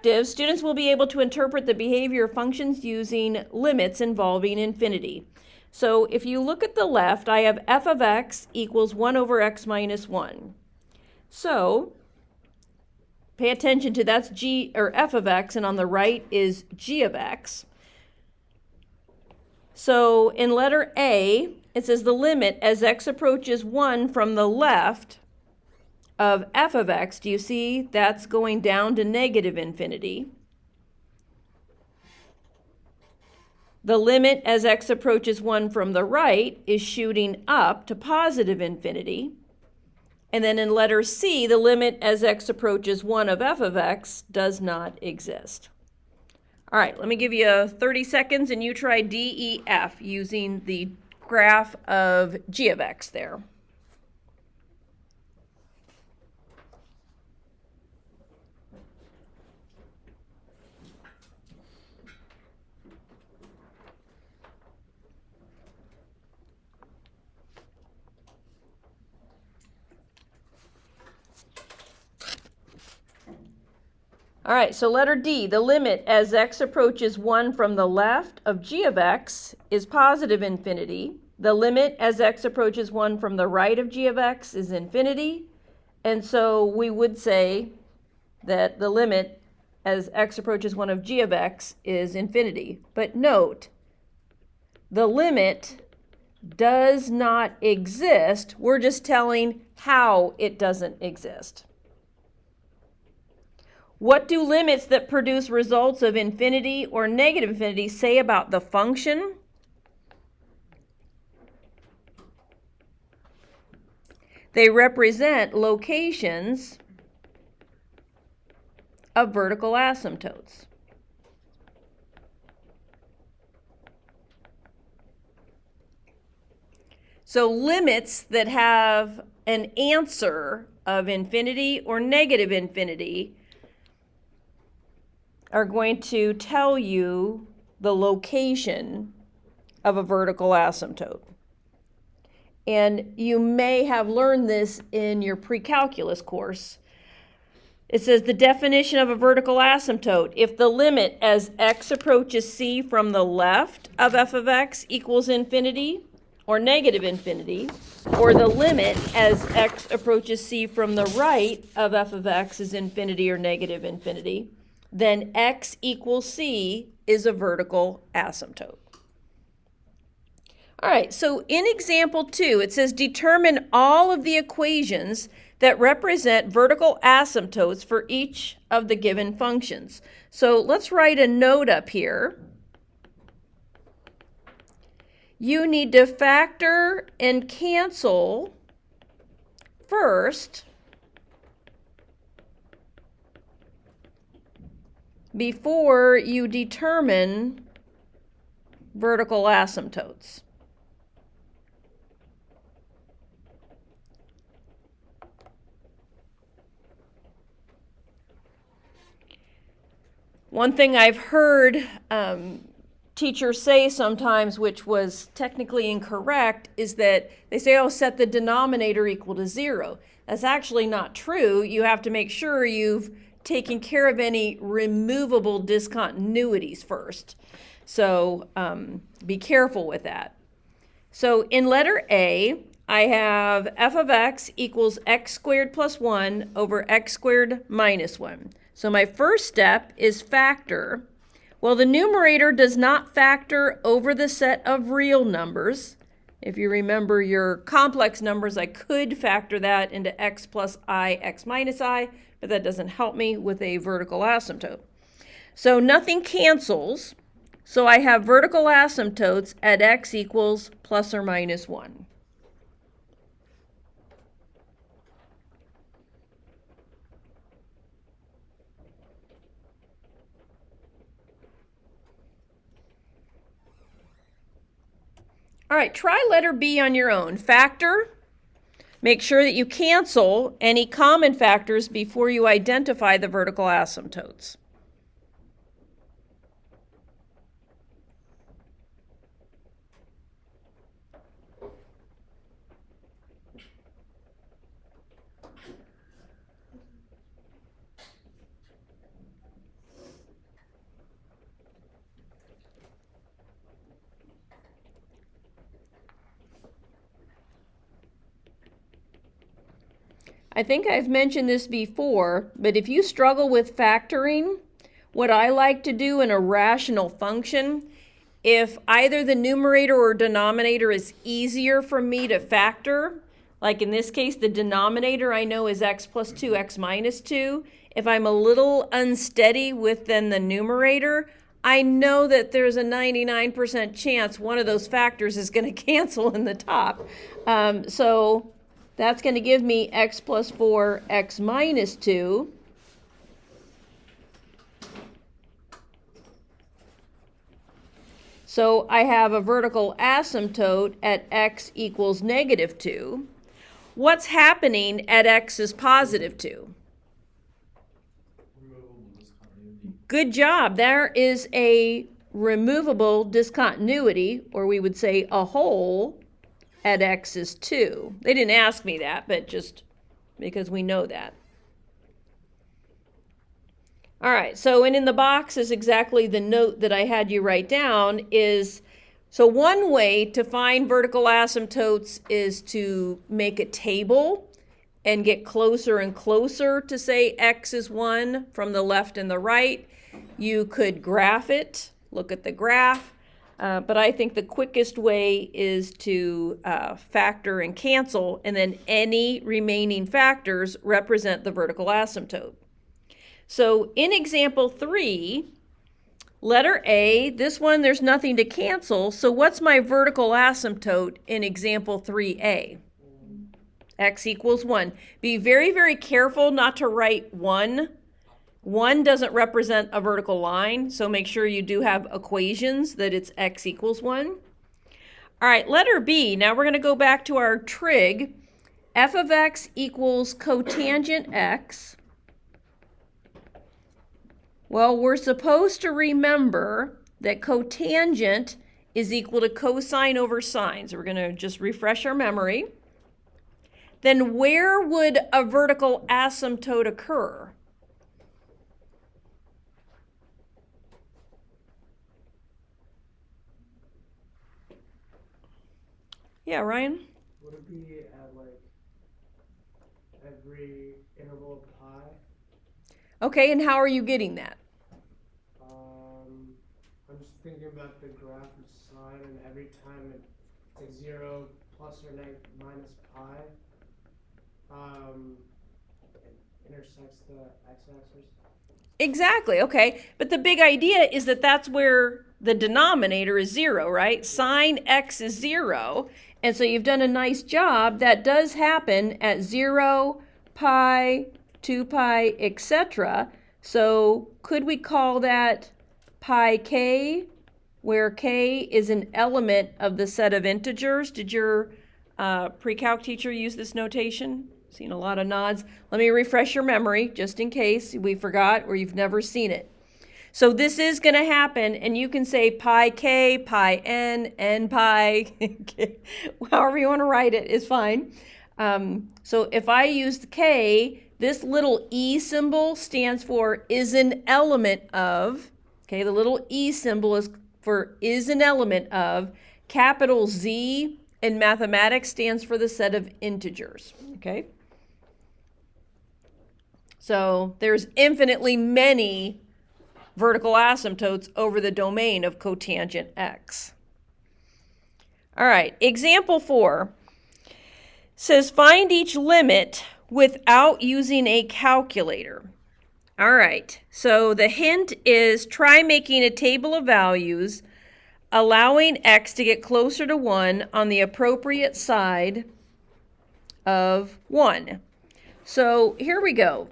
objective, students will be able to interpret the behavior of functions using limits involving infinity. So if you look at the left, I have f of x equals 1 over x minus 1. So pay attention to that's g or f of x, and on the right is g of x. So in letter A, it says the limit as x approaches 1 from the left of f of x. Do you see that's going down to negative infinity? The limit as x approaches 1 from the right is shooting up to positive infinity. And then in letter C, the limit as x approaches 1 of f of x does not exist. All right, let me give you 30 seconds and you try D, E, F using the graph of g of x there. All right, so letter D, the limit as x approaches 1 from the left of g of x is positive infinity. The limit as x approaches 1 from the right of g of x is infinity. And so we would say that the limit as x approaches 1 of g of x is infinity. But note, the limit does not exist. We're just telling how it doesn't exist. What do limits that produce results of infinity or negative infinity say about the function? They represent locations of vertical asymptotes. So limits that have an answer of infinity or negative infinity are going to tell you the location of a vertical asymptote. And you may have learned this in your pre-calculus course. It says the definition of a vertical asymptote: if the limit as x approaches c from the left of f of x equals infinity or negative infinity, or the limit as x approaches c from the right of f of x is infinity or negative infinity, then x equals c is a vertical asymptote. All right, so in example 2, it says determine all of the equations that represent vertical asymptotes for each of the given functions. So let's write a note up here. You need to factor and cancel first before you determine vertical asymptotes. One thing I've heard teachers say sometimes, which was technically incorrect, is that they say, oh, set the denominator equal to 0. That's actually not true. You have to make sure you've taken care of any removable discontinuities first. So be careful with that. So in letter A, I have f of x equals x squared plus 1 over x squared minus 1. So my first step is factor. Well, the numerator does not factor over the set of real numbers. If you remember your complex numbers, I could factor that into x plus I, x minus I, but that doesn't help me with a vertical asymptote. So nothing cancels. So I have vertical asymptotes at x equals plus or minus 1. All right, try letter B on your own. Factor. Make sure that you cancel any common factors before you identify the vertical asymptotes. I think I've mentioned this before, but if you struggle with factoring, what I like to do in a rational function, if either the numerator or denominator is easier for me to factor, like in this case, the denominator I know is x plus 2, x minus 2. If I'm a little unsteady with then the numerator, I know that there's a 99% chance one of those factors is going to cancel in the top. So that's going to give me x plus 4, x minus 2. So I have a vertical asymptote at x equals negative 2. What's happening at x is positive 2? Good job. There is a removable discontinuity, or we would say a hole, at x is 2. They didn't ask me that, but just because we know that. All right, so and in the box is exactly the note that I had you write down is, so one way to find vertical asymptotes is to make a table and get closer and closer to say x is 1 from the left and the right. You could graph it, look at the graph, but I think the quickest way is to factor and cancel, and then any remaining factors represent the vertical asymptote. So in example 3, letter A, this one there's nothing to cancel, so what's my vertical asymptote in example 3A? X equals 1. Be very, very careful not to write 1. 1 doesn't represent a vertical line, so make sure you do have equations that it's x equals 1. All right, letter B, now we're going to go back to our trig. F of x equals cotangent x. Well, we're supposed to remember that cotangent is equal to cosine over sine. So we're going to just refresh our memory. Then where would a vertical asymptote occur? Yeah, Ryan? Would it be at like every interval of pi? Okay, and how are you getting that? I'm just thinking about the graph of sine, and every time it's like 0 plus or minus pi, it intersects the x-axis. Exactly, okay. But the big idea is that that's where the denominator is 0, right? Sine x is 0. And so you've done a nice job. That does happen at 0, pi, 2 pi, etc. So could we call that pi k, where k is an element of the set of integers? Did your pre-calc teacher use this notation? Seen a lot of nods. Let me refresh your memory just in case we forgot or you've never seen it. So this is going to happen, and you can say pi k, pi n, n pi, however you want to write it is fine. So if I use the k, this little e symbol stands for is an element of, okay, the little e symbol is for is an element of. Capital Z in mathematics stands for the set of integers, okay? So there's infinitely many vertical asymptotes over the domain of cotangent x. All right, example 4 says find each limit without using a calculator. All right, so the hint is try making a table of values, allowing x to get closer to 1 on the appropriate side of 1. So here we go.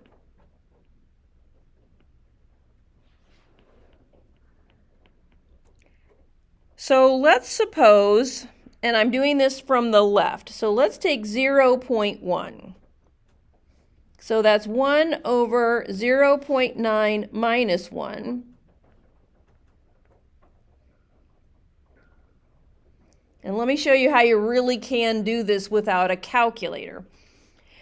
So let's suppose, and I'm doing this from the left, so let's take 0.1. So that's 1 over 0.9 minus 1. And let me show you how you really can do this without a calculator.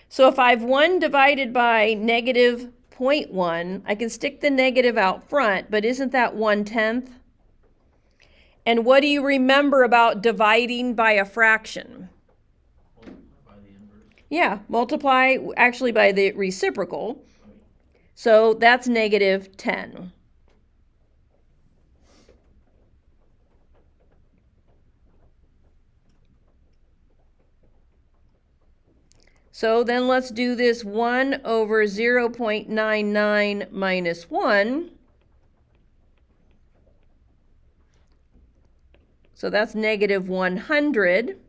So if I have 1 divided by negative 0.1, I can stick the negative out front, but isn't that 1/10? And what do you remember about dividing by a fraction? Yeah, multiply actually by the reciprocal. So that's negative 10. So then let's do this 1 over 0.99 minus 1. So that's negative 100.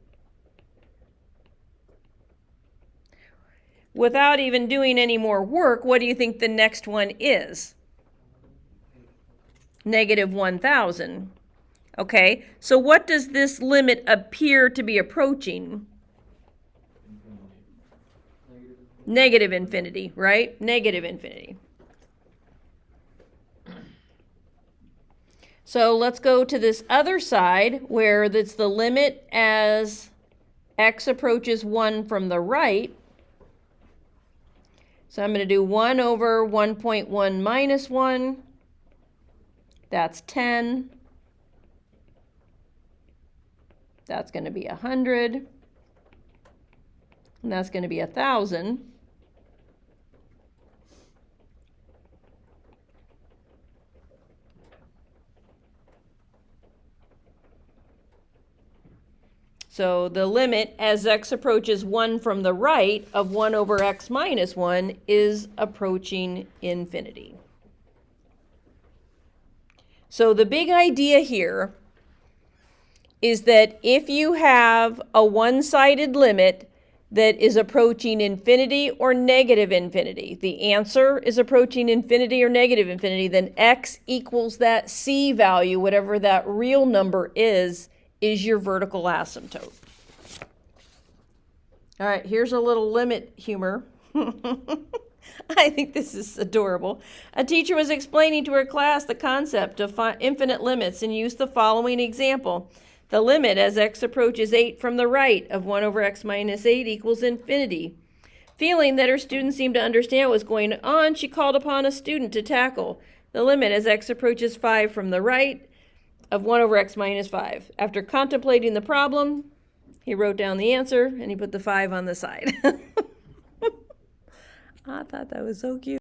Without even doing any more work, what do you think the next one is? Negative 1,000. Okay, so what does this limit appear to be approaching? Negative infinity, right? Negative infinity. So let's go to this other side where it's the limit as x approaches 1 from the right. So I'm going to do 1 over 1.1 minus 1. That's 10. That's going to be 100. And that's going to be 1,000. So the limit as x approaches 1 from the right of 1 over x minus 1 is approaching infinity. So the big idea here is that if you have a one-sided limit that is approaching infinity or negative infinity, the answer is approaching infinity or negative infinity, then x equals that c value, whatever that real number is your vertical asymptote. All right, here's a little limit humor. I think this is adorable. A teacher was explaining to her class the concept of infinite limits and used the following example. The limit as x approaches 8 from the right of 1 over x minus 8 equals infinity. Feeling that her students seemed to understand what was going on, she called upon a student to tackle the limit as x approaches 5 from the right of 1 over x minus 5. After contemplating the problem, he wrote down the answer and he put the 5 on the side. I thought that was so cute.